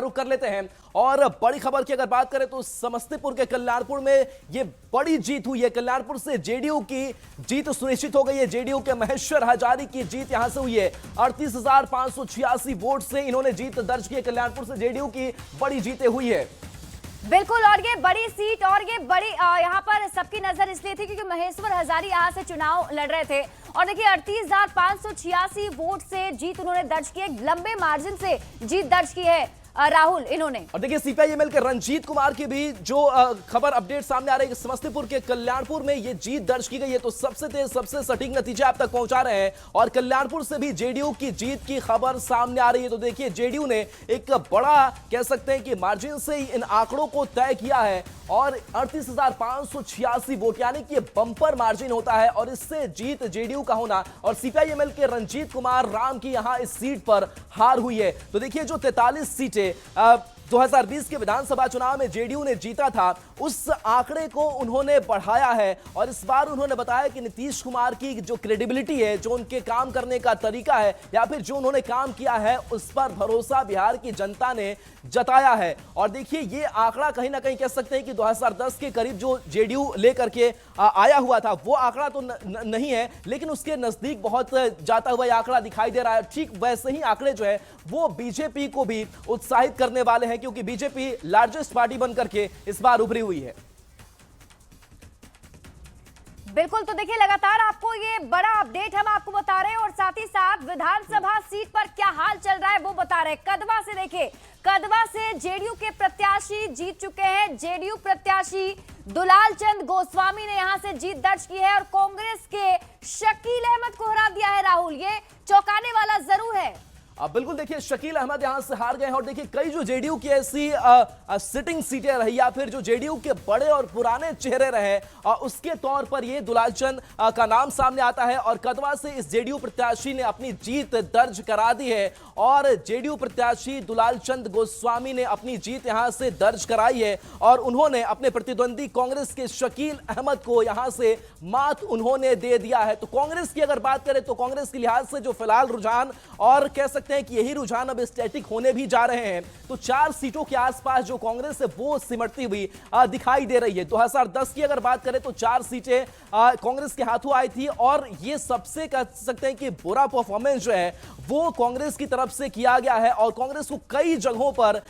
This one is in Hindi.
रुख कर लेते हैं और बड़ी खबर की अगर बात करें तो समस्तीपुर के कल्याणपुर में ये बड़ी जीत हुई है। कल्याणपुर से जेडीयू की जीत सुनिश्चित हो गई है। जेडीयू के महेश्वर हजारी की जीत यहां से हुई है। 38,586 वोट से इन्होंने जीत दर्ज की है। कल्याणपुर से जेडीयू की बड़ी जीतें हुई है। बिल्कुल, और ये बड़ी सीट और ये बड़ी यहाँ पर सबकी नजर इसलिए थी क्योंकि महेश्वर हजारी यहाँ से चुनाव लड़ रहे थे और देखिए 38,586 वोट से जीत उन्होंने दर्ज की है। लंबे मार्जिन से जीत दर्ज की है राहुल इन्होंने। और देखिए सीपीआईएमएल के रंजीत कुमार की भी जो खबर अपडेट सामने आ रही है, समस्तीपुर के कल्याणपुर में ये जीत दर्ज की गई है। तो सबसे तेज सबसे सटीक नतीजे आप तक पहुंचा रहे हैं और कल्याणपुर से भी जेडीयू की जीत की खबर सामने आ रही है। तो देखिए जेडीयू ने एक बड़ा कह सकते हैं कि मार्जिन से इन आंकड़ों को तय किया है और 38,586 वोट यानी कि बंपर मार्जिन होता है और इससे जीत जेडीयू का होना और सीपीआईएमएल के रंजीत कुमार राम की यहां इस सीट पर हार हुई है। तो देखिए जो 43 सीटें 2020 के विधानसभा चुनाव में जेडीयू ने जीता था, उस आंकड़े को उन्होंने बढ़ाया है और इस बार उन्होंने बताया कि नीतीश कुमार की जो क्रेडिबिलिटी है, जो उनके काम करने का तरीका है या फिर जो उन्होंने काम किया है, उस पर भरोसा बिहार की जनता ने जताया है। और देखिए ये आंकड़ा कहीं ना कहीं कह सकते हैं कि 2010 के करीब जो जेडीयू लेकर के आया हुआ था वो आंकड़ा तो नहीं है, लेकिन उसके नजदीक बहुत जाता हुआ आंकड़ा दिखाई दे रहा है। ठीक वैसे ही आंकड़े जो है वो बीजेपी को भी उत्साहित करने वाले हैं क्योंकि बीजेपी लार्जेस्ट पार्टी बनकर के इस बार उभरी हुई है। बिल्कुल, तो देखिए लगातार आपको ये बड़ा अपडेट हम आपको बता रहे हैं और साथ ही साथ विधानसभा सीट पर क्या हाल चल रहा है वो बता रहे हैं। कदवा से देखिए, कदवा से जेडीयू के प्रत्याशी जीत चुके हैं। जेडीयू प्रत्याशी दुलाल चंद गोस्वामी ने यहां से जीत दर्ज की है और कांग्रेस के शकील अहमद को हरा दिया है। राहुल, ये चौंकाने वाला जरूर है। अब बिल्कुल देखिए शकील अहमद यहां से हार गए हैं और देखिए कई जो जेडीयू की ऐसी सिटिंग सीटें रही या फिर जो जेडीयू के बड़े और पुराने चेहरे रहे उसके तौर पर ये दुलालचंद का नाम सामने आता है और कदवा से इस जेडीयू प्रत्याशी ने अपनी जीत दर्ज करा दी है और जेडीयू प्रत्याशी दुलालचंद गोस्वामी ने अपनी जीत यहां से दर्ज कराई है और उन्होंने अपने प्रतिद्वंदी कांग्रेस के शकील अहमद को यहां से मात उन्होंने दे दिया है। तो कांग्रेस की अगर बात करें तो कांग्रेस के लिहाज से जो फिलहाल रुझान और कह सकते हैं कि यही रुझान अब स्टैटिक होने भी जा रहे हैं, तो 4 सीटों के आसपास जो कांग्रेस है वो सिमटती हुई दिखाई दे रही है। 2010 की अगर बात करें तो 4 सीटें कांग्रेस के हाथों आई थी और ये सबसे कह सकते हैं कि बुरा परफॉर्मेंस जो है वो कांग्रेस की तरफ से किया गया है और कांग्रेस को कई जगहों पर